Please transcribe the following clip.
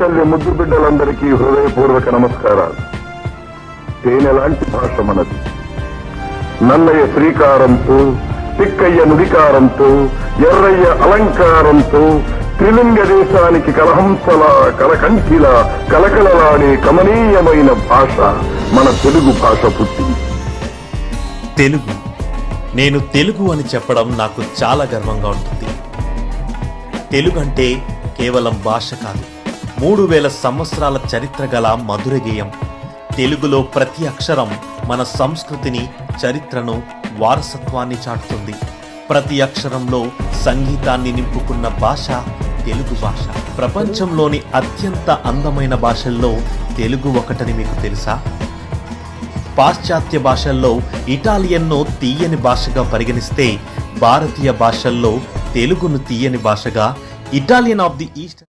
తల్లి ముద్దు బిడ్డలందరికీ హృదయపూర్వక నమస్కారాలు. తేనెలాంటి భాష మనది. నన్నయ్య శ్రీకారంతో, తిక్కయ్య నుడికారంతో, ఎర్రయ్య అలంకారంతో త్రిలింగ దేశానికి కలహంసలా, కలకంఠిలా, కలకలలాడే కమనీయమైన భాష మన తెలుగు భాష పుట్టింది. తెలుగు. నేను తెలుగు అని చెప్పడం నాకు చాలా గర్వంగా ఉంటుంది. తెలుగు అంటే కేవలం భాష కాదు, 3000 సంవత్సరాల చరిత్ర గల మధుర గేయం. తెలుగులో ప్రతి అక్షరం మన సంస్కృతిని, చరిత్రను, వారసత్వాన్ని చాటుతుంది. ప్రతి అక్షరంలో సంగీతాన్ని నింపుకున్న భాష తెలుగు భాష. ప్రపంచంలోని అత్యంత అందమైన భాషల్లో తెలుగు ఒకటని మీకు తెలుసా? పాశ్చాత్య భాషల్లో ఇటాలియన్ను తీయని భాషగా పరిగణిస్తే, భారతీయ భాషల్లో తెలుగును తీయని భాషగా ఇటాలియన్ ఆఫ్ ది ఈస్ట్